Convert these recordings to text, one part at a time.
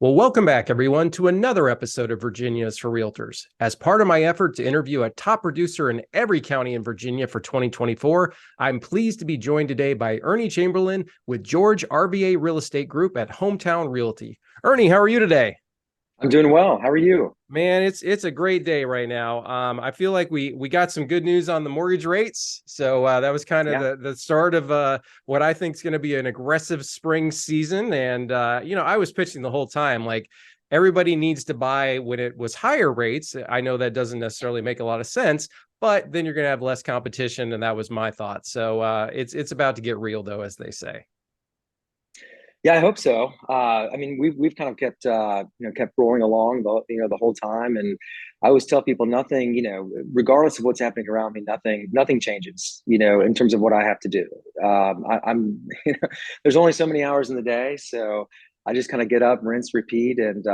Well, welcome back, everyone, to another episode of Virginia's for Realtors. As part of my effort to interview a top producer in every county in Virginia for 2024, I'm pleased to be joined today by Ernie Chamberlin with George RBA Real Estate Group at Hometown Realty. Ernie, how are you today? I'm doing well. How are you? Man, it's a great day right now. I feel like we got some good news on the mortgage rates, so that was kind of Yeah. the start of what I think is going to be an aggressive spring season. And I was pitching the whole time like everybody needs to buy when it was higher rates. I know that doesn't necessarily make a lot of sense, but then you're going to have less competition, and that was my thought. So it's about to get real, though, as they say. Yeah, I hope so. I mean, we've kind of kept kept rolling along the whole time, and I always tell people nothing, regardless of what's happening around me, nothing changes, in terms of what I have to do. I'm there's only so many hours in the day, so I just kind of get up, rinse, repeat, and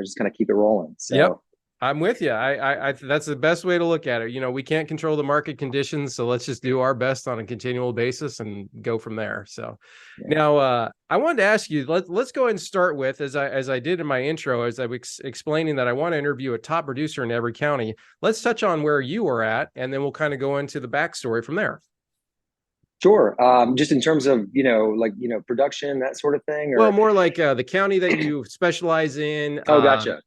just kind of keep it rolling. Yep. So I'm with you. I that's the best way to look at it. We can't control the market conditions, so let's just do our best on a continual basis and go from there. So yeah, now I wanted to ask you, let's go ahead and start with, as I did in my intro, as I was explaining that I want to interview a top producer in every county. Let's touch on where you are at, and then we'll kind of go into the backstory from there. sure. Just in terms of production, that sort of thing, Well, or more like the county that you specialize in. oh, gotcha.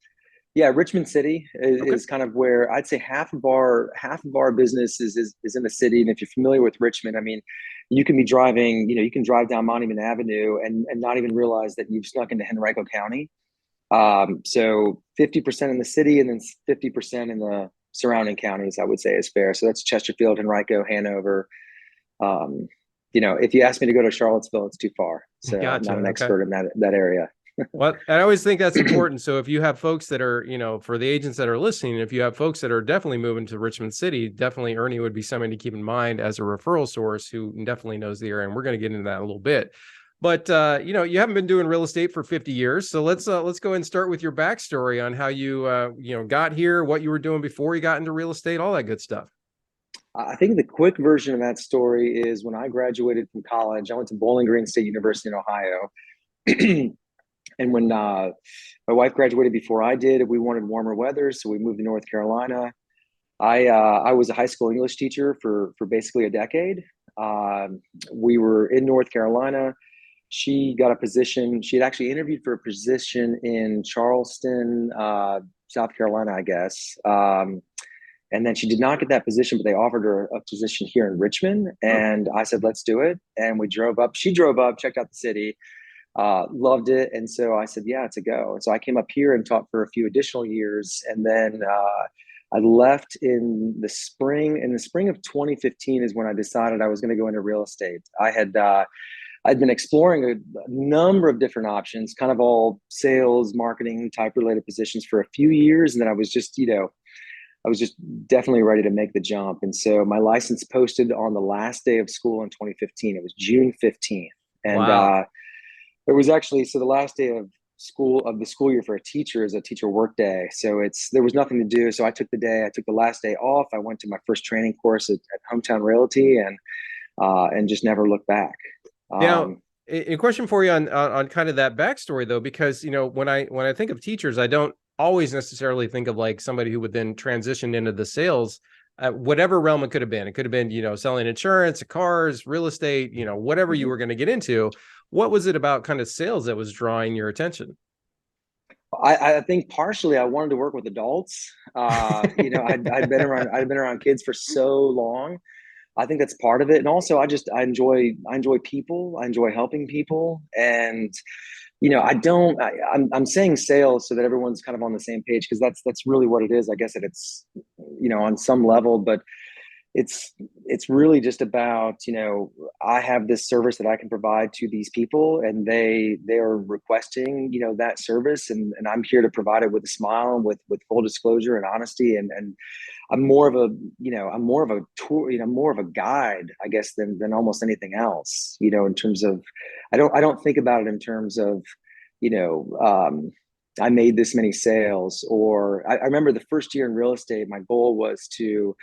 Yeah, Richmond City Okay. is kind of where I'd say half of our business is in the city. And if you're familiar with Richmond, I mean, you can be driving, you can drive down Monument Avenue and not even realize that you've snuck into Henrico County. So 50% in the city and then 50% in the surrounding counties, I would say is fair. So that's Chesterfield, Henrico, Hanover. Um, if you ask me to go to Charlottesville, it's too far. So I'm Gotcha. not an Okay. expert in that area. Well, I always think that's important. So if you have folks that are, for the agents that are listening, if you have folks that are definitely moving to Richmond City, definitely Ernie would be somebody to keep in mind as a referral source who definitely knows the area. And we're going to get into that in a little bit. But you haven't been doing real estate for 50 years. So let's go ahead and start with your backstory on how you got here, what you were doing before you got into real estate, all that good stuff. I think the quick version of that story is when I graduated from college, I went to Bowling Green State University in Ohio. And when my wife graduated before I did, we wanted warmer weather, so we moved to North Carolina. I was a high school English teacher for basically a decade. We were in North Carolina. She got a position. She had actually interviewed for a position in Charleston, South Carolina, I guess. And then she did not get that position, but they offered her a position here in Richmond. Hmm. And I said, let's do it. And we drove up. She drove up, checked out the city, loved it. And so I said, yeah, it's a go. And so I came up here and taught for a few additional years. And then I left in the spring of 2015 is when I decided I was going to go into real estate. I'd been exploring a number of different options, kind of all sales, marketing type related positions for a few years. And then I was just definitely ready to make the jump. And so my license posted on the last day of school in 2015. It was June 15th. And Wow. it was actually so the last day of the school year for a teacher is a teacher work day. So there was nothing to do. So I took the last day off. I went to my first training course at Hometown Realty and just never looked back. Now, Um, a question for you on kind of that backstory though, because when I think of teachers, I don't always necessarily think of like somebody who would then transition into the sales, whatever realm it could have been. It could have been selling insurance, cars, real estate, whatever you were going to get into. What was it about kind of sales that was drawing your attention? I think partially I wanted to work with adults. I'd been around kids for so long. I think that's part of it. And also I enjoy people. I enjoy helping people. And I'm saying sales so that everyone's kind of on the same page because that's really what it is. I guess that it's on some level, but it's it's really just about I have this service that I can provide to these people and they are requesting that service, and I'm here to provide it with a smile and with full disclosure and honesty, and I'm more of a tour, more of a guide, I guess, than almost anything else, in terms of I don't think about it in terms of you know I made this many sales, or I remember the first year in real estate my goal was to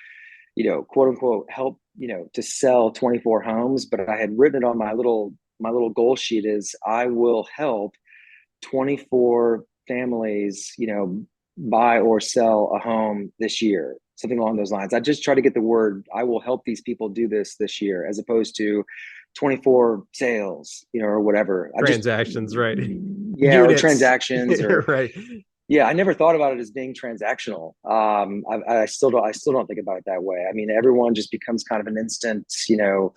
quote unquote help to sell 24 homes, but I had written it on my little goal sheet is I will help 24 families, buy or sell a home this year, something along those lines. I just try to get the word, I will help these people do this year, as opposed to 24 sales, or whatever. I just, Transactions, right? yeah, or Units. transactions, or Right. yeah, I never thought about it as being transactional. I still don't think about it that way. I mean, everyone just becomes kind of an instant, you know,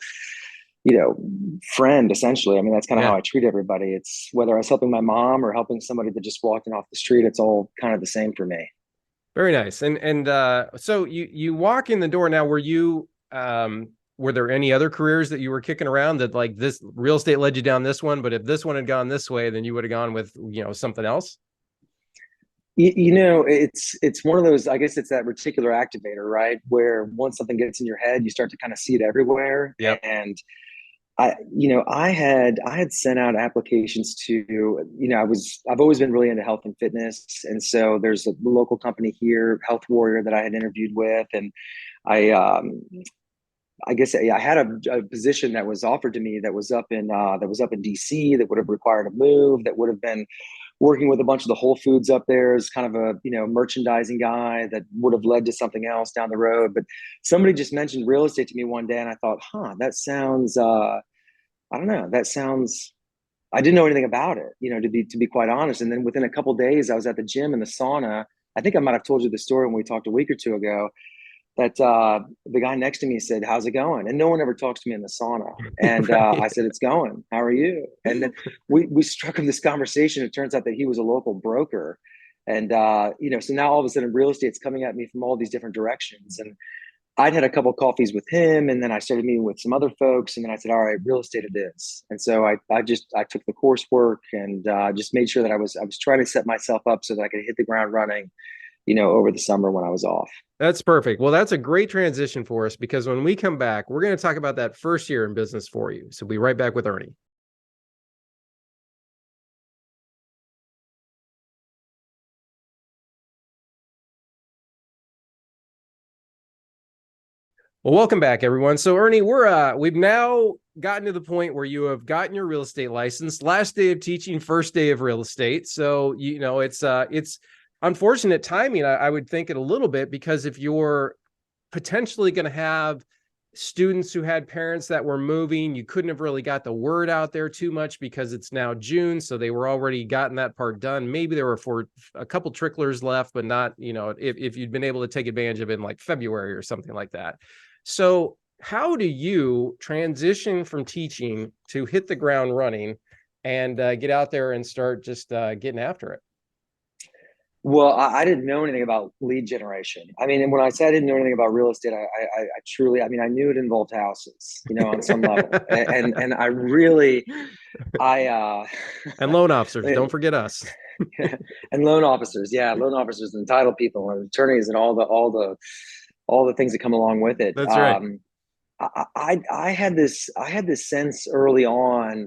friend, essentially. I mean, that's kind of how Yeah. I treat everybody. It's whether I was helping my mom or helping somebody that just walked in off the street, it's all kind of the same for me. Very nice. And so you walk in the door now. Were there any other careers that you were kicking around that like this real estate led you down this one, but if this one had gone this way, then you would have gone with, something else? It's one of those, I guess it's that reticular activator, right? Where once something gets in your head, you start to kind of see it everywhere. Yep. And I had sent out applications to, I've always been really into health and fitness. And so there's a local company here, Health Warrior, that I had interviewed with. And I, I guess I had a position that was offered to me that was up in DC, that would have required a move, that would have been working with a bunch of the Whole Foods up there as kind of a merchandising guy, that would have led to something else down the road. But somebody just mentioned real estate to me one day, and I thought, that sounds I don't know, that sounds, I didn't know anything about it, to be quite honest. And then within a couple of days, I was at the gym in the sauna. I think I might have told you the story when we talked a week or two ago, that the guy next to me said, "How's it going?" And no one ever talks to me in the sauna. And I Right. said, "It's going. How are you?" And then we struck up this conversation. It turns out that he was a local broker, and so now all of a sudden, real estate's coming at me from all these different directions. And I'd had a couple of coffees with him, and then I started meeting with some other folks, and then I said, "All right, real estate it is." And so I took the coursework, and just made sure that I was trying to set myself up so that I could hit the ground running, over the summer when I was off. That's perfect. Well, that's a great transition for us because when we come back, we're going to talk about that first year in business for you. So we'll be right back with Ernie. Well, welcome back, everyone. So, Ernie, we've now gotten to the point where you have gotten your real estate license. Last day of teaching, first day of real estate. So, it's unfortunate timing. I would think it a little bit because if you're potentially going to have students who had parents that were moving, you couldn't have really got the word out there too much because it's now June, so they were already gotten that part done. Maybe there were for a couple tricklers left, but not, if you'd been able to take advantage of it in like February or something like that. So how do you transition from teaching to hit the ground running and get out there and start just getting after it? Well, I didn't know anything about lead generation. I mean, and when I said I didn't know anything about real estate, I truly, I mean, I knew it involved houses, on some level, and I really, I, And loan officers, don't forget us. and loan officers, yeah, loan officers and title people and attorneys and all the things that come along with it. That's right. I had this sense early on,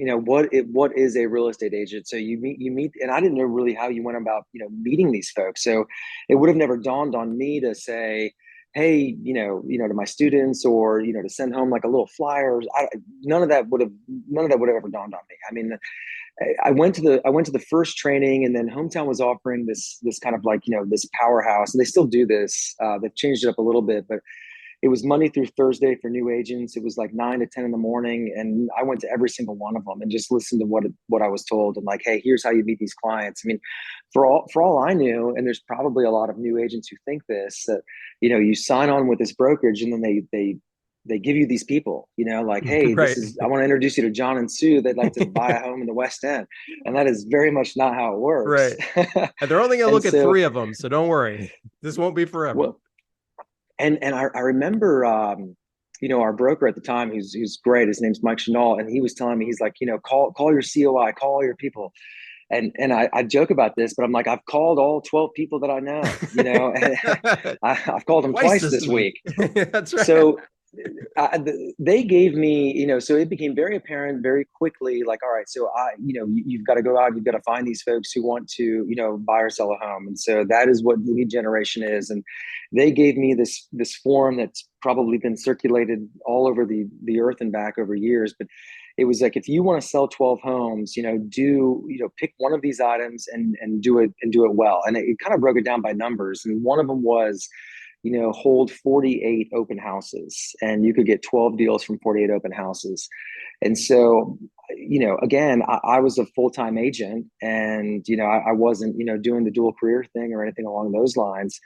what is a real estate agent. So you meet, and I didn't know really how you went about meeting these folks. So it would have never dawned on me to say, hey, to my students, or to send home like a little flyer. None of that would have ever dawned on me. I mean, I went to the first training, and then Hometown was offering this kind of like this powerhouse, and they still do this. They've changed it up a little bit, but it was Monday through Thursday for new agents. It was like 9 to 10 in the morning, and I went to every single one of them and just listened to what I was told, and like, hey, here's how you meet these clients. I mean, for all I knew, and there's probably a lot of new agents who think this, that you sign on with this brokerage, and then they give you these people, like, hey, Right. I want to introduce you to John and Sue. They'd like to buy a home in the West End, and that is very much not how it works. Right. And they're only going to And look at so, three of them. So don't worry. This won't be forever. well, and I remember, our broker at the time, he's great. His name's Mike Chanel, and he was telling me, he's like, call your COI, call all your people. And I joke about this, but I'm like, I've called all 12 people that I know, and I've called them Twice twice this this week. week. That's right. So they gave me, so it became very apparent very quickly, like, all right, so you've got to go out, you've got to find these folks who want to, buy or sell a home. And so that is what lead generation is. And they gave me this form that's probably been circulated all over the earth and back over years. But it was like, if you want to sell 12 homes, pick one of these items and do it well. And it kind of broke it down by numbers. And one of them was, hold 48 open houses, and you could get 12 deals from 48 open houses. And so, again, I was a full-time agent, and, I wasn't, doing the dual career thing or anything along those lines.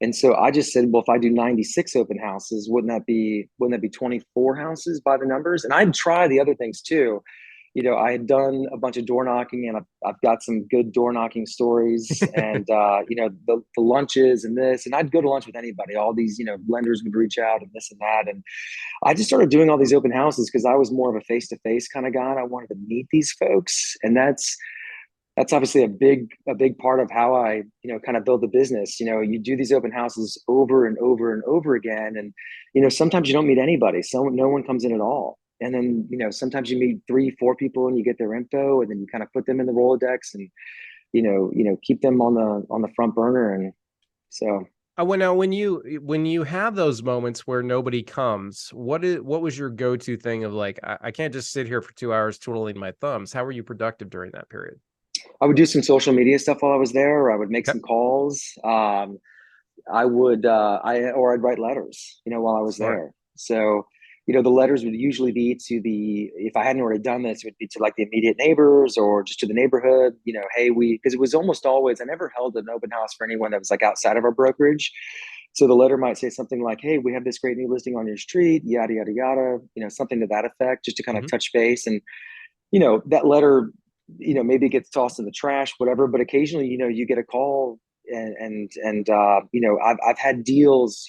And so I just said, well, if I do 96 open houses, wouldn't that be 24 houses by the numbers? And I'd try the other things too. I had done a bunch of door knocking, and I've got some good door knocking stories, and the lunches and this, and I'd go to lunch with anybody. All these, lenders would reach out and this and that, and I just started doing all these open houses because I was more of a face to face kind of guy, and I wanted to meet these folks, and that's obviously a big part of how I, kind of build the business. You do these open houses over and over and over again. And, sometimes you don't meet anybody. So no one comes in at all. And then, sometimes you meet 3, 4 people and you get their info, and then you kind of put them in the Rolodex and, keep them on the front burner. And so. When you have those moments where nobody comes, what was your go-to thing of like, I can't just sit here for 2 hours twiddling my thumbs? How were you productive during that period? I would do some social media stuff while I was there, or I would make Okay. some calls. I'd write letters, while I was Smart. there. So, the letters would usually be if I hadn't already done this, it would be to like the immediate neighbors or just to the neighborhood, hey, because it was almost always, I never held an open house for anyone that was like outside of our brokerage. So the letter might say something like, hey, we have this great new listing on your street, yada, yada, yada, something to that effect, just to kind of touch base. And, that letter, maybe it gets tossed in the trash, whatever, but occasionally, you get a call, and I've had deals,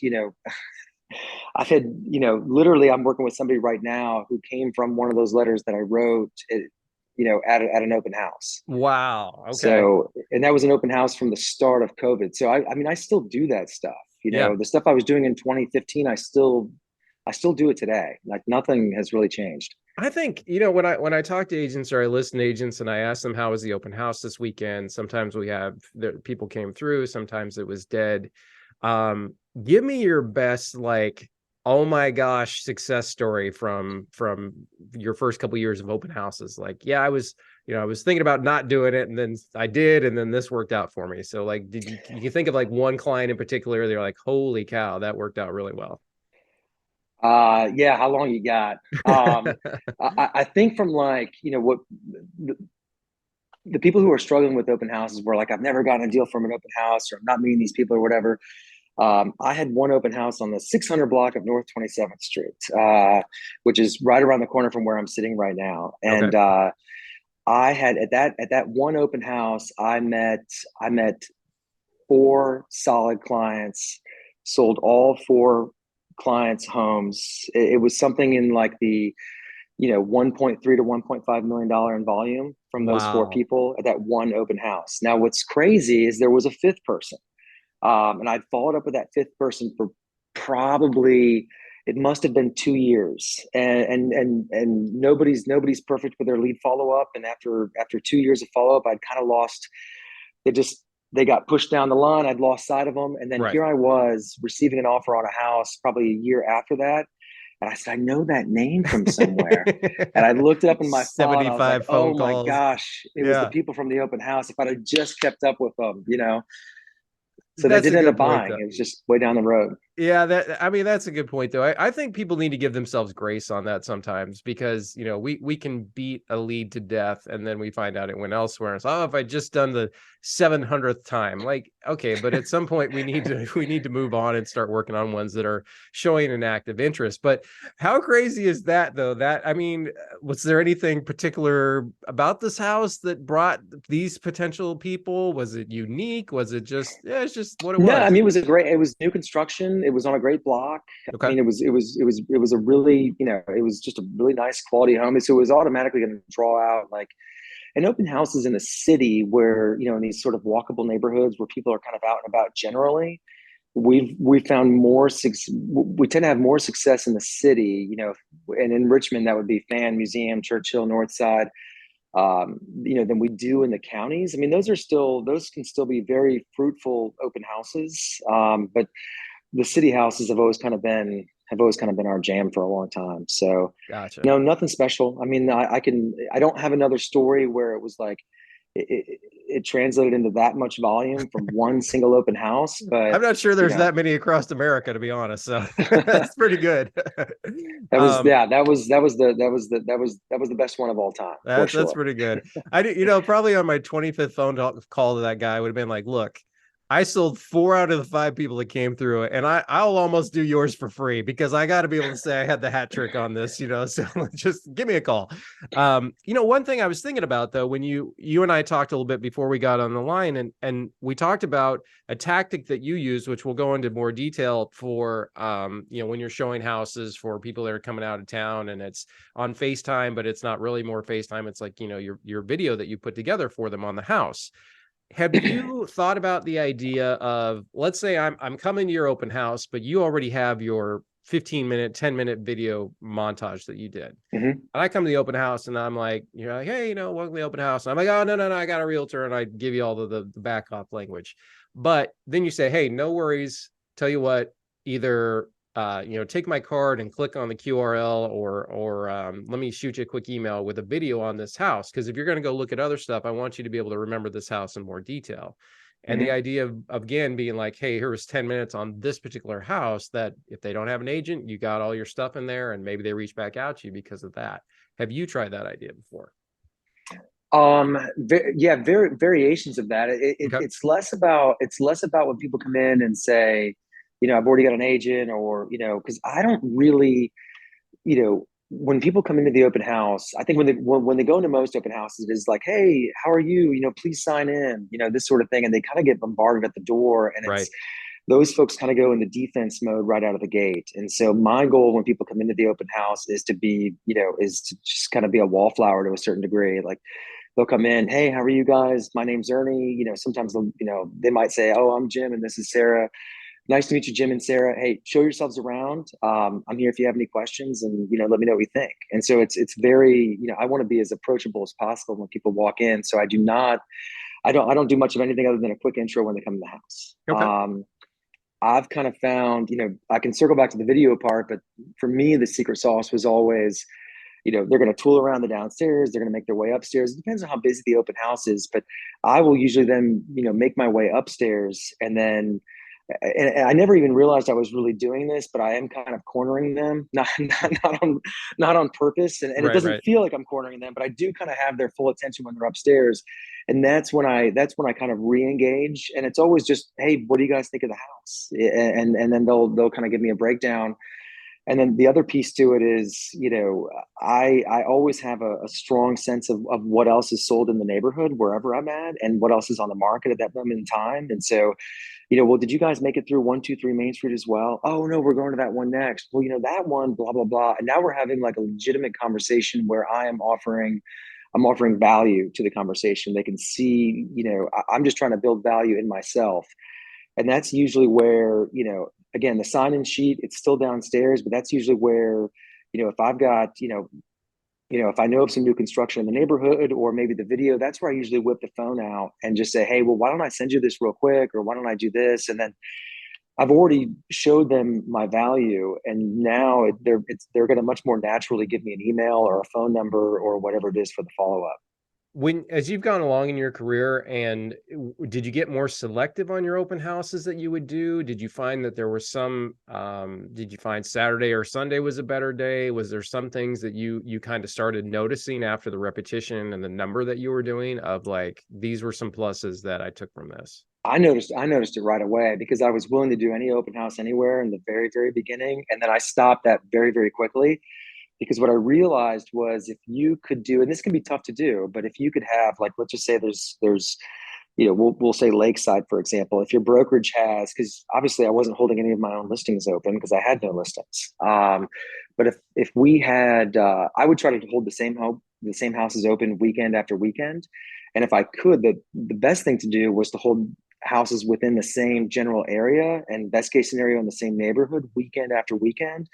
I've had, literally I'm working with somebody right now who came from one of those letters that I wrote, at an open house. Wow. Okay. So, and that was an open house from the start of COVID. So I mean, I still do that stuff, Yeah. the stuff I was doing in 2015, I still do it today. Like nothing has really changed. I think, when I talk to agents or I listen to agents and I ask them, how was the open house this weekend? Sometimes people came through, sometimes it was dead. Give me your best, like, oh my gosh, success story from your first couple of years of open houses. Like, yeah, I was thinking about not doing it, and then I did, and then this worked out for me. So like, you think of like one client in particular, they're like, holy cow, that worked out really well? Yeah, how long you got? I think from like, what the people who are struggling with open houses were like, I've never gotten a deal from an open house, or I'm not meeting these people or whatever. I had one open house on the 600 block of North 27th Street, which is right around the corner from where I'm sitting right now. Okay. And I had at that one open house, I met 4 solid clients, sold all 4 clients' homes. It was something in like the 1.3 to 1.5 million dollar in volume from those 4 Wow. people at that one open house. Now, what's crazy is there was a 5th person, and I'd followed up with that 5th person for probably, it must have been 2 years, and nobody's perfect with their lead follow up. And after 2 years of follow up, I'd kind of lost. They got pushed down the line. I'd lost sight of them, and then Right. here I was receiving an offer on a house probably a year after that. And I said, I know that name from somewhere. And I looked it up in my phone, and I was like, 75 phone oh my calls. gosh, it was the Yeah. people from the open house. If I'd have just kept up with them. So they That's a didn't end good up point, buying. though. It was just way down the road. Yeah, that's a good point, though. I think people need to give themselves grace on that sometimes, because we can beat a lead to death and then we find out it went elsewhere. And it's, oh, if I just done the 700th time, like, okay, but at some point we need to move on and start working on ones that are showing an active interest. But how crazy is that, though? That, I mean, was there anything particular about this house that brought these potential people? Was it unique? Was it just, yeah, it's just what it No, I was? mean, it was new construction. It was on a great block. I Okay. mean, it was a really, it was just a really nice quality home. So it was automatically going to draw out like an open houses in a city where, in these sort of walkable neighborhoods where people are kind of out and about generally. we found we tend to have more success in the city, and in Richmond that would be Fan Museum, Churchill, North Side, than we do in the counties. I mean, those can still be very fruitful open houses, but the city houses have always kind of been our jam for a long time. So, Gotcha. no, nothing special. I mean, I don't have another story where it was like it translated into that much volume from one single open house, I'm but not sure you there's know, that many across America, to be honest. So that's pretty good. that was um, yeah, that was the best one of all time for that's sure. pretty good. I did, probably on my 25th phone call to that guy, I would have been like, look, I sold 4 out of the 5 people that came through it, and I'll almost do yours for free because I got to be able to say I had the hat trick on this, So just give me a call. One thing I was thinking about though, when you and I talked a little bit before we got on the line, and we talked about a tactic that you use, which we'll go into more detail for, when you're showing houses for people that are coming out of town, and it's on FaceTime, but it's not really more FaceTime. It's like, your video that you put together for them on the house. Have you thought about the idea of, let's say I'm coming to your open house, but you already have your 15-minute, 10-minute video montage that you did. Mm-hmm. And I come to the open house and I'm like, you're like, hey, welcome to the open house. And I'm like, oh, no, I got a realtor, and I give you all the back off language. But then you say, hey, no worries. Tell you what, either take my card and click on the QRL, or let me shoot you a quick email with a video on this house. Because if you're going to go look at other stuff, I want you to be able to remember this house in more detail. And the Mm-hmm. idea of again being like, hey, here's 10 minutes on this particular house, that if they don't have an agent, you got all your stuff in there, and maybe they reach back out to you because of that. Have you tried that idea before? Yeah, variations of that. Okay. It's less about when people come in and say, I've already got an agent, or because I don't really, when people come into the open house, I think when they go into most open houses, it is like, hey, how are you? Please sign in, this sort of thing, and they kind of get bombarded at the door, and Right. it's those folks kind of go into defense mode right out of the gate. And so my goal when people come into the open house is to be, is to just kind of be a wallflower to a certain degree. Like, they'll come in, hey, how are you guys? My name's Ernie. Sometimes they might say, oh, I'm Jim and this is Sarah. Nice to meet you, Jim and Sarah. Hey, show yourselves around. I'm here if you have any questions, and let me know what you think. And so it's very, I want to be as approachable as possible when people walk in. So I don't do much of anything other than a quick intro when they come in the house. Okay. I've kind of found, I can circle back to the video part, but for me, the secret sauce was always, they're going to tool around the downstairs. They're going to make their way upstairs. It depends on how busy the open house is, but I will usually then, make my way upstairs, and then, and I never even realized I was really doing this, but I am kind of cornering them, not on purpose. And it doesn't Right. feel like I'm cornering them, but I do kind of have their full attention when they're upstairs. And that's when I kind of re-engage. And it's always just, hey, what do you guys think of the house? And then they'll kind of give me a breakdown. And then the other piece to it is, I always have a strong sense of what else is sold in the neighborhood wherever I'm at, and what else is on the market at that moment in time. And so, well, did you guys make it through 123 Main Street as well? Oh no, we're going to that one next. Well, that one, blah blah blah. And now we're having like a legitimate conversation where I'm offering value to the conversation. They can see, I'm just trying to build value in myself. And that's usually where, again, the sign-in sheet, it's still downstairs, but that's usually where, if I've got, if I know of some new construction in the neighborhood, or maybe the video, that's where I usually whip the phone out and just say, hey, well, why don't I send you this real quick? Or why don't I do this? And then I've already showed them my value, and now they're going to much more naturally give me an email or a phone number or whatever it is for the follow-up. As you've gone along in your career, and did you get more selective on your open houses that you would do? Did you find that there were some, did you find Saturday or Sunday was a better day? Was there some things that you kind of started noticing after the repetition and the number that you were doing, of like, these were some pluses that I took from this? I noticed it right away, because I was willing to do any open house anywhere in the very, very beginning. And then I stopped that very, very quickly, because what I realized was, if you could do, and this can be tough to do, but if you could have, like, let's just say there's we'll say Lakeside, for example, if your brokerage has, because obviously I wasn't holding any of my own listings open because I had no listings. But if we had, I would try to hold the same houses open weekend after weekend. And if I could, the best thing to do was to hold houses within the same general area, and best case scenario in the same neighborhood, weekend after weekend,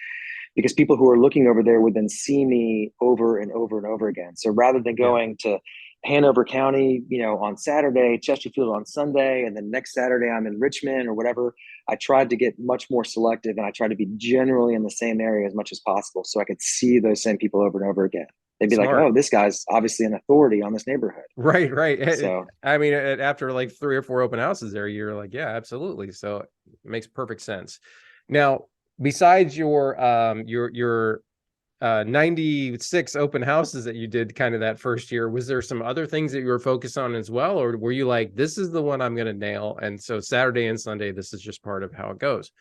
because people who are looking over there would then see me over and over and over again. So rather than Yeah. going to Hanover County, on Saturday, Chesterfield on Sunday, and then next Saturday I'm in Richmond or whatever, I tried to get much more selective, and I tried to be generally in the same area as much as possible so I could see those same people over and over again. They'd be like, Smart. oh, this guy's obviously an authority on this neighborhood. Right, right. So, I mean, after like 3 or 4 open houses there, you're like, yeah, absolutely. So it makes perfect sense. Now, besides your 96 open houses that you did kind of that first year, was there some other things that you were focused on as well? Or were you like, this is the one I'm going to nail? And so Saturday and Sunday, this is just part of how it goes.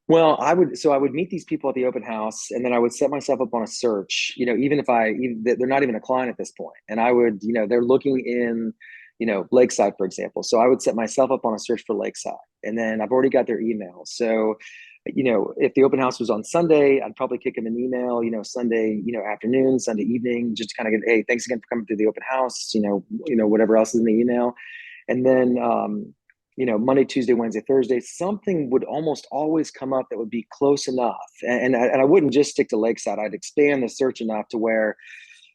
well, I would meet these people at the open house, and then I would set myself up on a search, even if they're not even a client at this point. And I would, they're looking in, Lakeside, for example. So I would set myself up on a search for Lakeside, and then I've already got their email. So, if the open house was on Sunday, I'd probably kick them an email, Sunday, afternoon, Sunday evening, just kind of get, hey, thanks again for coming through the open house, whatever else is in the email. And then, Monday, Tuesday, Wednesday, Thursday, something would almost always come up that would be close enough. And I wouldn't just stick to Lakeside. I'd expand the search enough to where,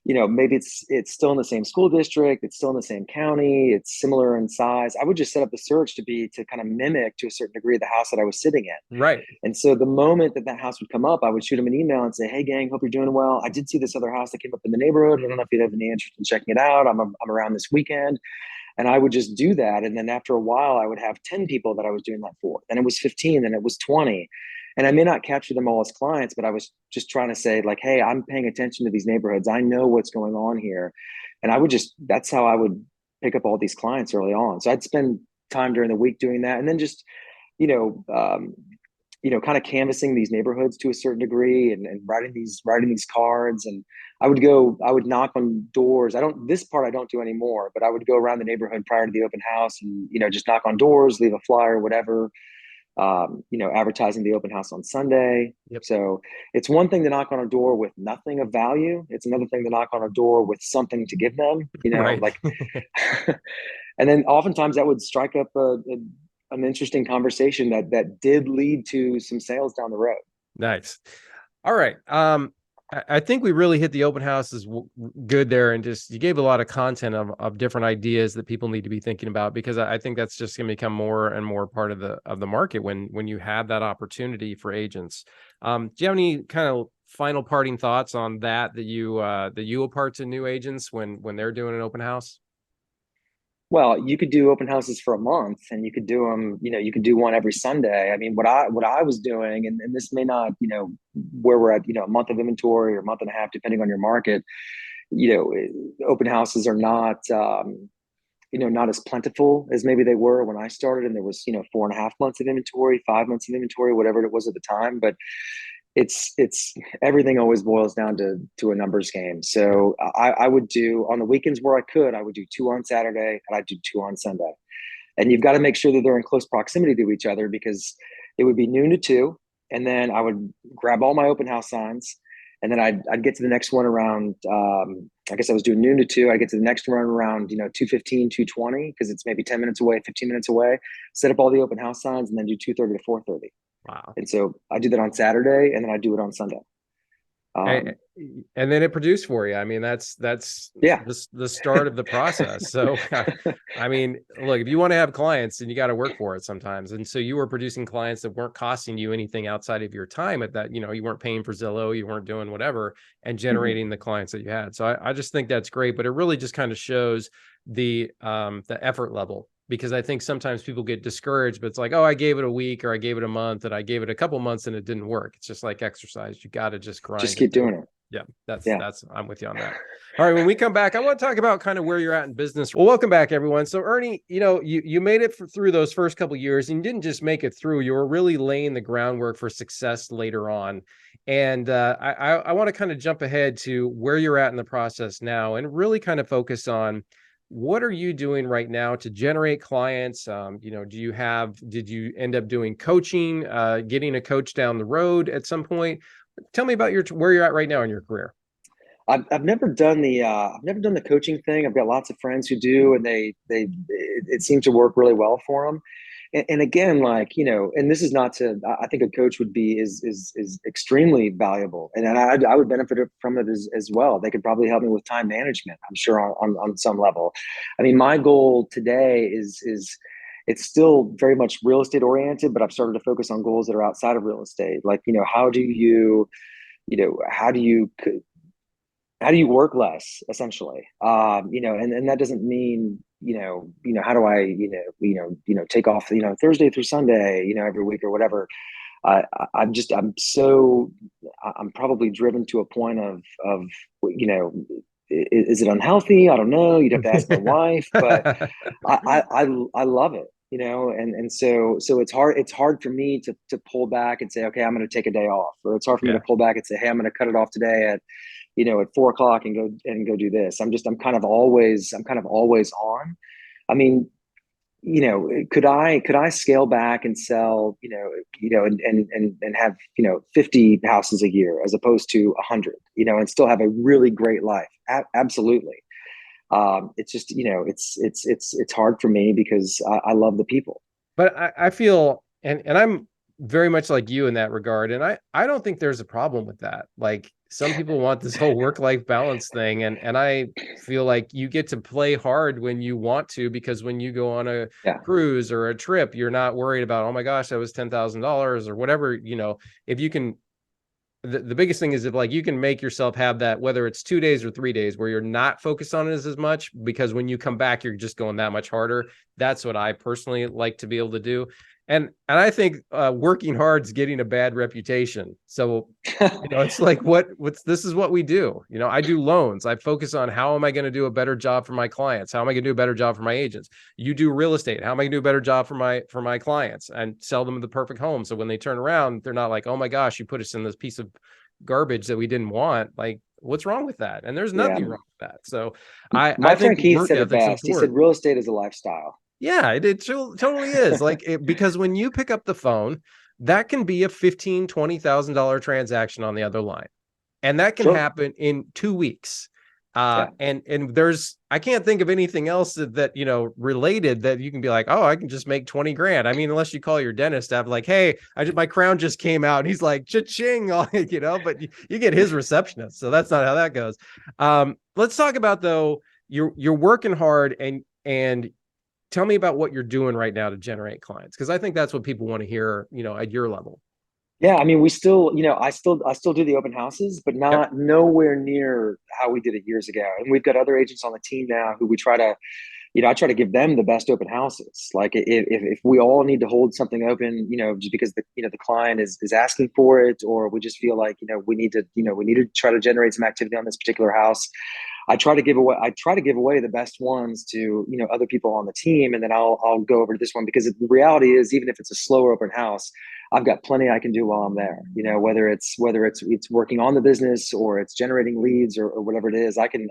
maybe it's still in the same school district, it's still in the same county, it's similar in size. I would just set up the search to kind of mimic to a certain degree the house that I was sitting in. Right. And so the moment that house would come up, I would shoot them an email and say, hey, gang, hope you're doing well. I did see this other house that came up in the neighborhood. I don't know if you'd have any interest in checking it out. I'm around this weekend. And I would just do that. And then after a while, I would have 10 people that I was doing that for. Then it was 15, then it was 20. And I may not capture them all as clients, but I was just trying to say, like, hey, I'm paying attention to these neighborhoods. I know what's going on here. And that's how I would pick up all these clients early on. So I'd spend time during the week doing that. And then just, you know, um, kind of canvassing these neighborhoods to a certain degree, and writing these cards. And I would knock on doors. This part I don't do anymore, but I would go around the neighborhood prior to the open house and, just knock on doors, leave a flyer, whatever, advertising the open house on Sunday. Yep. So it's one thing to knock on a door with nothing of value. It's another thing to knock on a door with something to give them, Right. like, and then oftentimes that would strike up an interesting conversation that did lead to some sales down the road. Nice. All right. I think we really hit the open houses good there, and just you gave a lot of content of different ideas that people need to be thinking about, because I think that's just going to become more and more part of the market when you have that opportunity for agents. Do you have any kind of final parting thoughts on that you impart to new agents when they're doing an open house? Well, you could do open houses for a month, and you could do them, you could do one every Sunday. I mean, what I was doing, and this may not, where we're at, a month of inventory or a month and a half, depending on your market, open houses are not, not as plentiful as maybe they were when I started. And there was, 4.5 months of inventory, 5 months of inventory, whatever it was at the time. But it's everything always boils down to a numbers game. So I would do on the weekends where I would do 2 on Saturday, and I'd do 2 on Sunday. And you've got to make sure that they're in close proximity to each other, because it would be noon to 2, and then I would grab all my open house signs, and then I'd get to the next one around, I guess I was doing noon to 2. I'd get to the next one around, 2:15, 2:20, because it's maybe 10 minutes away, 15 minutes away, set up all the open house signs, and then do 2:30 to 4:30. Wow. And so I do that on Saturday, and then I do it on Sunday. And, and then it produced for you. I mean, that's Yeah. the start of the process. So, I mean, look, if you want to have clients, then you got to work for it sometimes. And so you were producing clients that weren't costing you anything outside of your time at that, you weren't paying for Zillow, you weren't doing whatever, and generating the clients that you had. So I just think that's great, but it really just kind of shows the effort level, because I think sometimes people get discouraged, but it's like, oh, I gave it a week, or I gave it a month, and I gave it a couple months and it didn't work. It's just like exercise. You got to just grind. Just keep doing it. Yeah, that's I'm with you on that. All right, when we come back, I want to talk about kind of where you're at in business. Well, welcome back, everyone. So Ernie, you made it through those first couple of years, and you didn't just make it through. You were really laying the groundwork for success later on. And I want to kind of jump ahead to where you're at in the process now, and really kind of focus on what are you doing right now to generate clients? Did you end up doing coaching, getting a coach down the road at some point? Tell me about where you're at right now in your career. I've never done the coaching thing. I've got lots of friends who do, and it seems to work really well for them. And again, like, and this is not to, I think a coach would be is extremely valuable, and I would benefit from it as well. They could probably help me with time management, I'm sure, on some level. I mean, my goal today is it's still very much real estate oriented, but I've started to focus on goals that are outside of real estate. Like, how do you, how do you work less, essentially? And that doesn't mean, how do I, take off, Thursday through Sunday, every week or whatever. I'm just, I'm probably driven to a point of, you know, is it unhealthy? I don't know. You'd have to ask my wife, but I love it, and so it's hard for me to pull back and say, okay, I'm going to take a day off, or it's hard for me to Yeah. pull back and say, hey, I'm going to cut it off today at 4 o'clock and go do this. I'm kind of always on. I mean, could I scale back and sell, and have, 50 houses a year as opposed to 100, and still have a really great life? Absolutely. It's just, it's hard for me because I love the people. But I feel, and I'm very much like you in that regard. And I don't think there's a problem with that. Like, some people want this whole work-life balance thing. And I feel like you get to play hard when you want to, because when you go on a Yeah. cruise or a trip, you're not worried about, oh my gosh, that was $10,000 or whatever. If you can, the biggest thing is if, like, you can make yourself have that, whether it's 2 days or 3 days, where you're not focused on it as much, because when you come back, you're just going that much harder. That's what I personally like to be able to do. And I think working hard is getting a bad reputation. So, it's like, what's this is what we do. I do loans. I focus on, how am I going to do a better job for my clients? How am I going to do a better job for my agents? You do real estate. How am I going to do a better job for my clients and sell them the perfect home? So when they turn around, they're not like, oh my gosh, you put us in this piece of garbage that we didn't want. Like, what's wrong with that? And there's Yeah. nothing wrong with that. So I My think friend Keith work said it ethic's best. He said important. real estate is a lifestyle. Yeah, it totally is. Like, because when you pick up the phone, that can be a 15, $20,000 transaction on the other line. And that can Sure. happen in 2 weeks. Yeah. And I can't think of anything else that, related, that you can be like, oh, I can just make 20 grand. I mean, unless you call your dentist to have, like, hey, my crown just came out. And he's like, cha-ching, but you get his receptionist. So that's not how that goes. Let's talk about, though, you're working hard, and tell me about what you're doing right now to generate clients. Cause I think that's what people want to hear, at your level. Yeah, I mean, we still, I still do the open houses, but Yep. not nowhere near how we did it years ago. And we've got other agents on the team now who we try to, I try to give them the best open houses. Like, if we all need to hold something open, just because the client is asking for it, or we just feel like, we need to try to generate some activity on this particular house. I try to give away the best ones to, other people on the team, and then I'll go over to this one, because the reality is, even if it's a slower open house, I've got plenty I can do while I'm there. Whether it's working on the business, or it's generating leads, or whatever it is, I can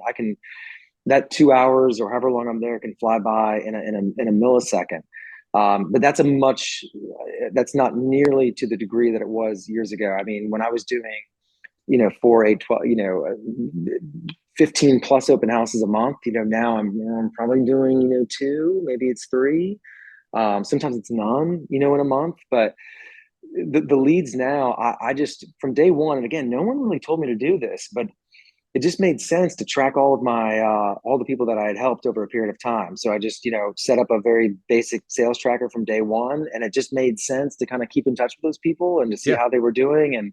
that 2 hours or however long I'm there can fly by in a millisecond. But that's not nearly to the degree that it was years ago. I mean, when I was doing, 4, 8, 12, 15 plus open houses a month, now I'm probably doing, two, maybe it's three. Sometimes it's none, in a month. But the leads now, I just, from day one, and again, no one really told me to do this, but it just made sense to track all the people that I had helped over a period of time. So I just, set up a very basic sales tracker from day one, and it just made sense to kind of keep in touch with those people and to see Yeah. how they were doing, and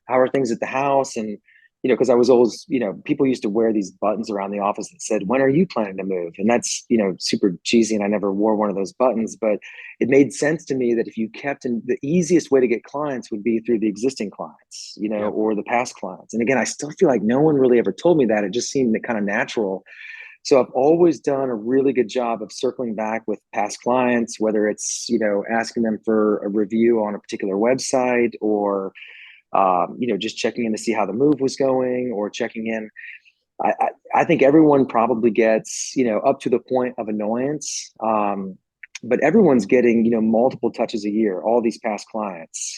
how are things at the house. And because I was always, people used to wear these buttons around the office that said, when are you planning to move? And that's, super cheesy, and I never wore one of those buttons. But it made sense to me that if you kept in, the easiest way to get clients would be through the existing clients, Yep. or the past clients. And again, I still feel like no one really ever told me that. It just seemed kind of natural. So I've always done a really good job of circling back with past clients, whether it's, asking them for a review on a particular website, or just checking in to see how the move was going, or checking in. I think everyone probably gets, up to the point of annoyance. But everyone's getting, multiple touches a year, all these past clients,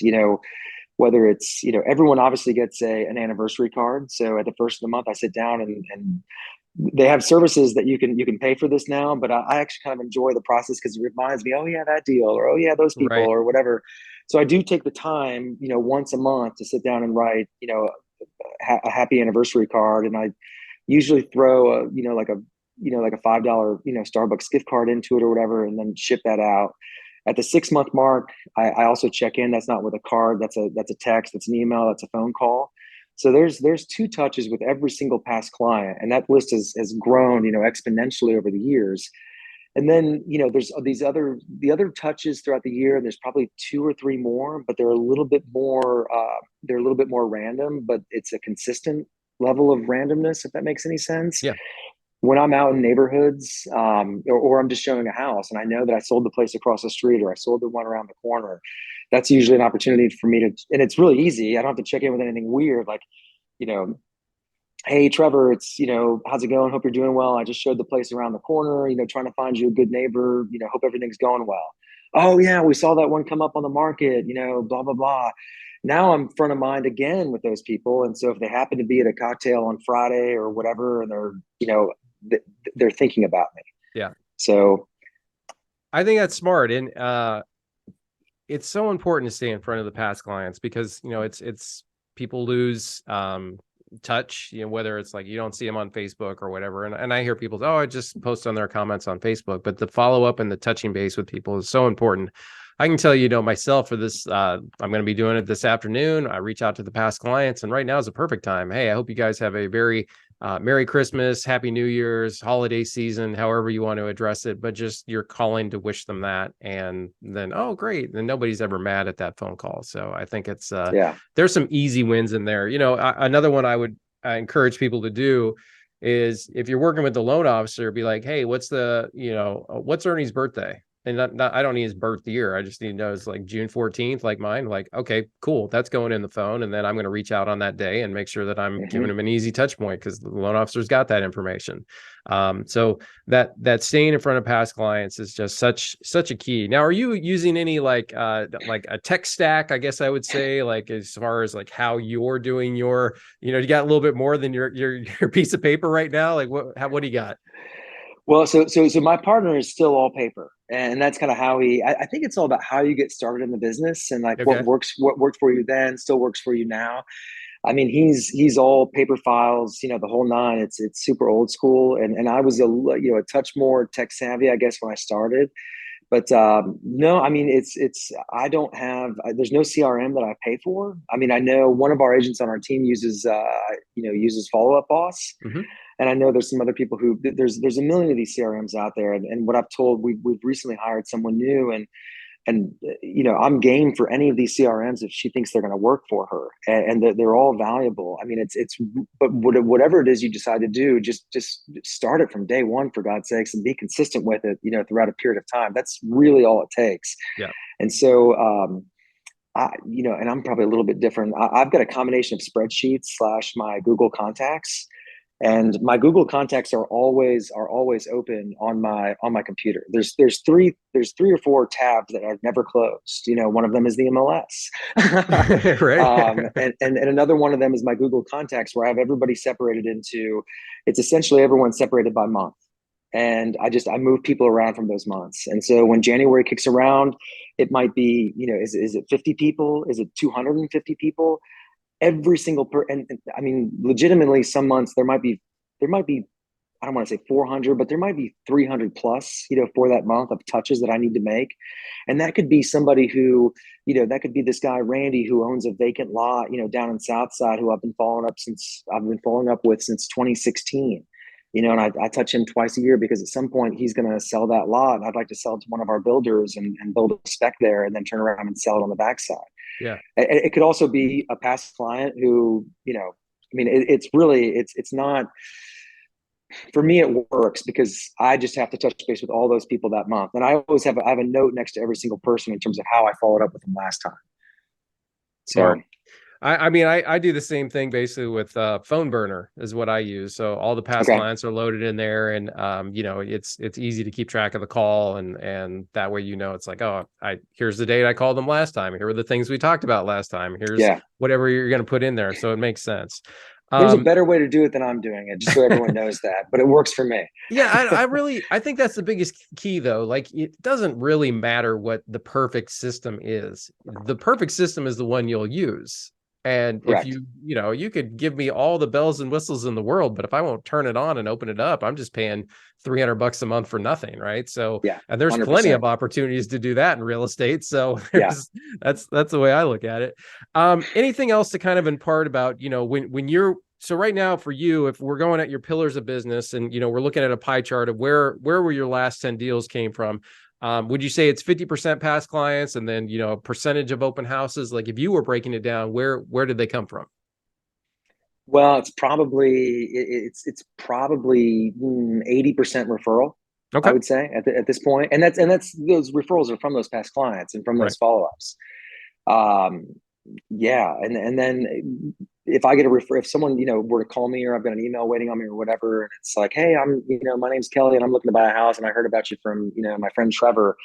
whether it's, everyone obviously gets an anniversary card. So at the first of the month, I sit down and they have services that you can pay for this now, but I actually kind of enjoy the process because it reminds me, oh yeah, that deal, or oh yeah, those people, Right. or whatever. So I do take the time, once a month to sit down and write, a happy anniversary card, and I usually throw like a $5 Starbucks gift card into it or whatever, and then ship that out. At the 6 month mark, I also check in. That's not with a card. That's a text. That's an email. That's a phone call. So there's two touches with every single past client, and that list has grown exponentially over the years. And then there's the other touches throughout the year, and there's probably two or three more, but they're a little bit more random, but it's a consistent level of randomness, if that makes any sense. Yeah. When I'm out in neighborhoods, or I'm just showing a house and I know that I sold the place across the street or I sold the one around the corner, that's usually an opportunity for me to, and it's really easy. I don't have to check in with anything weird, like, you know, hey Trevor, it's, how's it going? Hope you're doing well. I just showed the place around the corner, trying to find you a good neighbor, hope everything's going well. Oh yeah, we saw that one come up on the market, blah blah blah. Now I'm front of mind again with those people, and so if they happen to be at a cocktail on Friday or whatever, and they're, they're thinking about me. Yeah. So I think that's smart. And it's so important to stay in front of the past clients because, it's people lose touch, whether it's like you don't see them on Facebook or whatever. And I hear people say, oh, I just post on their comments on Facebook, but the follow up and the touching base with people is so important. I can tell you, myself for this, I'm going to be doing it this afternoon. I reach out to the past clients, and right now is a perfect time. Hey, I hope you guys have a very Merry Christmas, Happy New Year's, holiday season, however you want to address it, but just you're calling to wish them that. And then, oh, great. Then nobody's ever mad at that phone call. So I think it's, yeah. there's some easy wins in there. Another one I would encourage people to do is if you're working with the loan officer, be like, hey, what's Ernie's birthday? And I don't need his birth year. I just need to know it's like June 14th, like mine. Like, okay, cool. That's going in the phone. And then I'm going to reach out on that day and make sure that I'm giving him an easy touch point because the loan officer's got that information. So that staying in front of past clients is just such a key. Now, are you using any like a tech stack, I guess I would say, like as far as like how you're doing your, you got a little bit more than your piece of paper right now? Like what do you got? Well, so my partner is still all paper, and that's kind of how I think it's all about how you get started in the business, and like Okay. what worked for you then still works for you now. I mean, he's all paper files, the whole nine. It's super old school, and I was a touch more tech savvy, I guess, when I started. But no, I mean, I don't have, there's no CRM that I pay for. I mean, I know one of our agents on our team uses Follow Up Boss. Mm-hmm. And I know there's some other people who there's a million of these CRMs out there. And what I've told, we've recently hired someone new, and I'm game for any of these CRMs if she thinks they're going to work for her, and they're all valuable. I mean, but whatever it is you decide to do, just start it from day one, for God's sakes, and be consistent with it, throughout a period of time. That's really all it takes. Yeah. And so, and I'm probably a little bit different. I've got a combination of spreadsheets / my Google contacts. And my Google contacts are always open on my computer. There's three or four tabs that I've never closed. One of them is the MLS, Right. and another one of them is my Google contacts, where I have everybody separated into. It's essentially everyone separated by month, and I move people around from those months. And so when January kicks around, it might be, is it 50 people? Is it 250 people? Every single and I mean, legitimately, some months there might be, I don't want to say 400, but there might be 300 plus, for that month of touches that I need to make. And that could be somebody who, that could be this guy, Randy, who owns a vacant lot, down in Southside, who I've been following up with since 2016. And I touch him twice a year because at some point he's going to sell that lot, and I'd like to sell it to one of our builders and build a spec there, and then turn around and sell it on the backside. Yeah. It could also be a past client who, I mean, it's really, it's not, for me, it works because I just have to touch base with all those people that month. And I always I have a note next to every single person in terms of how I followed up with them last time. So, Smart. I mean, I do the same thing basically with phone burner is what I use. So all the past Okay. clients are loaded in there, and it's easy to keep track of the call, and that way it's like, oh, I here's the date I called them last time. Here were the things we talked about last time. Here's Yeah. whatever you're going to put in there, so it makes sense. There's a Um, better way to do it than I'm doing it, just so everyone knows that. But it works for me. Yeah, I think that's the biggest key though. Like it doesn't really matter what the perfect system is. The perfect system is the one you'll use. And if Correct. you could give me all the bells and whistles in the world, but if I won't turn it on and open it up, I'm just paying $300 a month for nothing, right? So, Yeah. and there's plenty of 100%. opportunities to do that in real estate. So Yeah. that's the way I look at it. Anything else to kind of impart about, when you're so right now for you, if we're going at your pillars of business and we're looking at a pie chart of where were your last 10 deals came from, would you say it's 50% past clients and then a percentage of open houses? Like if you were breaking it down, where did they come from? Well, it's probably 80% referral, I Okay. would say at this point. And that's those referrals are from those past clients and from Right. those follow-ups. Um, yeah, and then if I get a refer, if someone were to call me or I've got an email waiting on me or whatever, and it's like, hey, my name's Kelly and I'm looking to buy a house and I heard about you from my friend Trevor.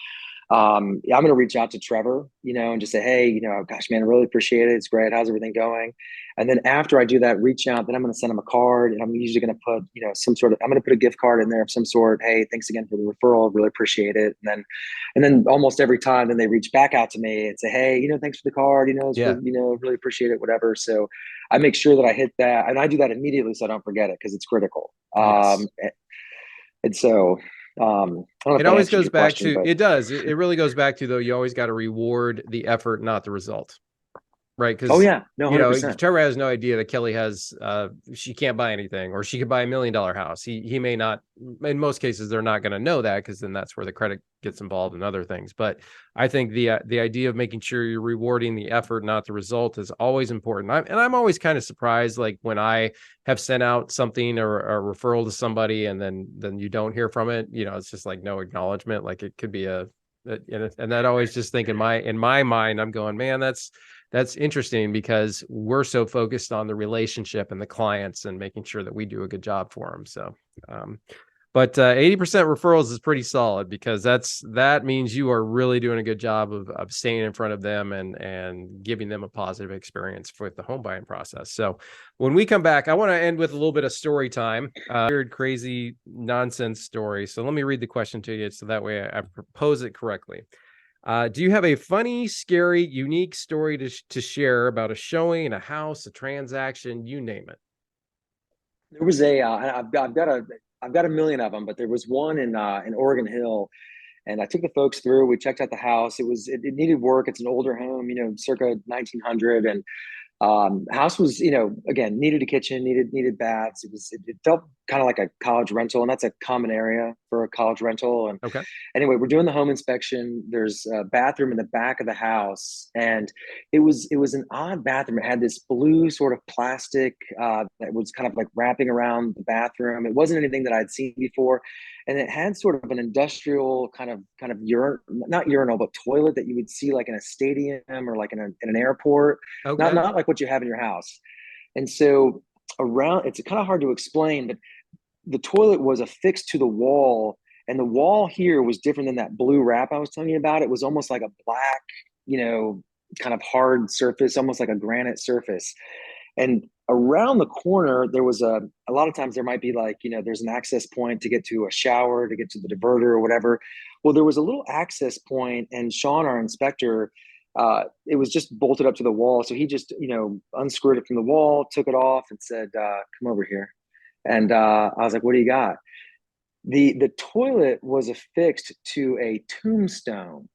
Yeah, I'm going to reach out to Trevor, and just say, hey, gosh, man, I really appreciate it. It's great. How's everything going? And then after I do that reach out, then I'm going to send him a card, and I'm usually going to put, I'm going to put a gift card in there of some sort. Hey, thanks again for the referral. Really appreciate it. And then almost every time, then they reach back out to me and say, hey, thanks for the card. It's Yeah. really, really appreciate it, whatever. So I make sure that I hit that, and I do that immediately so I don't forget it because it's critical. Yes. And so I don't know if It that always answers goes your back question, to but it does. It really goes back to though, you always got to reward the effort, not the result. Right, oh because yeah, no, 100%. Trevor has no idea that Kelly has she can't buy anything, or she could buy $1 million house. He may not. In most cases they're not going to know that, because then that's where the credit gets involved in other things. But I think the idea of making sure you're rewarding the effort, not the result, is always important. I'm always kind of surprised, like when I have sent out something or a referral to somebody and then you don't hear from it. It's just like no acknowledgement. Like it could be and that always just think in my mind, I'm going, man, that's interesting, because we're so focused on the relationship and the clients and making sure that we do a good job for them. So, um, but 80% referrals is pretty solid, because that means you are really doing a good job of staying in front of them and giving them a positive experience with the home buying process. So when we come back, I want to end with a little bit of story time, weird, crazy, nonsense story. So let me read the question to you so that way I propose it correctly. Do you have a funny, scary, unique story to share about a showing, a house, a transaction, you name it? There was I've got a million of them, but there was one in Oregon Hill, and I took the folks through. We checked out the house. It needed work. It's an older home, circa 1900, and house was, again, needed a kitchen, needed baths. It felt kind of like a college rental, and that's a common area for a college rental. And Okay. anyway, we're doing the home inspection. There's a bathroom in the back of the house, and it was an odd bathroom. It had this blue sort of plastic that was kind of like wrapping around the bathroom. It wasn't anything that I'd seen before, and it had sort of an industrial kind of not urinal, but toilet that you would see like in a stadium or like in an airport, not Okay. not like what you have in your house. And so around, it's kind of hard to explain, but the toilet was affixed to the wall, and the wall here was different than that blue wrap I was telling you about. It was almost like a black, you know, kind of hard surface, almost like a granite surface. And around the corner, there was a lot of times there might be like, there's an access point to get to a shower, to get to the diverter or whatever. Well, there was a little access point, and Sean, our inspector, it was just bolted up to the wall. So he just, unscrewed it from the wall, took it off, and said, come over here. And I was like, what do you got? The toilet was affixed to a tombstone,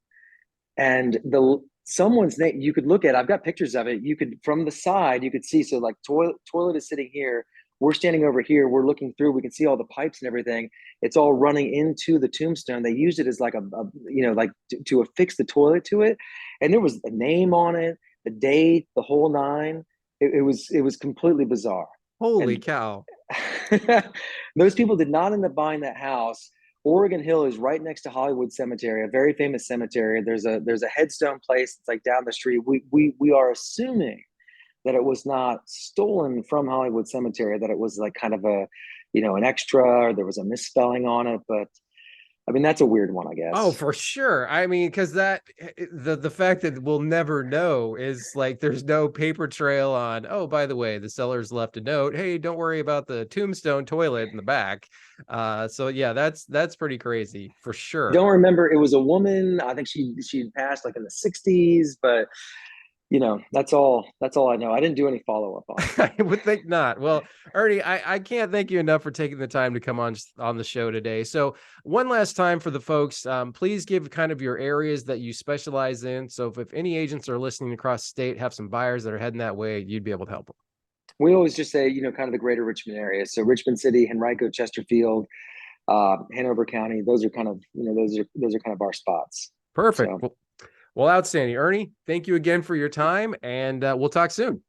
and the someone's name, you could look at, I've got pictures of it, you could, from the side you could see, so like toilet is sitting here, we're standing over here, we're looking through, we can see all the pipes and everything. It's all running into the tombstone. They used it as like like to affix the toilet to it, and there was a name on it, the date, the whole nine. It was completely bizarre. Holy And cow. those people did not end up buying that house. Oregon Hill is right next to Hollywood Cemetery, a very famous cemetery. There's a headstone place. It's like down the street. We are assuming that it was not stolen from Hollywood Cemetery, that it was like kind of a, an extra, or there was a misspelling on it. But I mean, that's a weird one, I Oh, guess. for sure. I mean, because the fact that we'll never know is like there's no paper trail on, oh, by the way, the seller's left a note. Hey, don't worry about the tombstone toilet in the back. So yeah, that's pretty crazy for sure. Don't remember, it was a woman. I think she'd passed like in the 60s, but that's all I know. I didn't do any follow-up on it. I would think not. Well, Ernie, I can't thank you enough for taking the time to come on the show today. So one last time for the folks, please give kind of your areas that you specialize in. So if any agents are listening across the state, have some buyers that are heading that way, you'd be able to help them. We always just say, kind of the greater Richmond area. So Richmond City, Henrico, Chesterfield, Hanover County. Those are kind of, those are kind of our spots. Perfect. So Well, outstanding. Ernie, thank you again for your time, and we'll talk soon.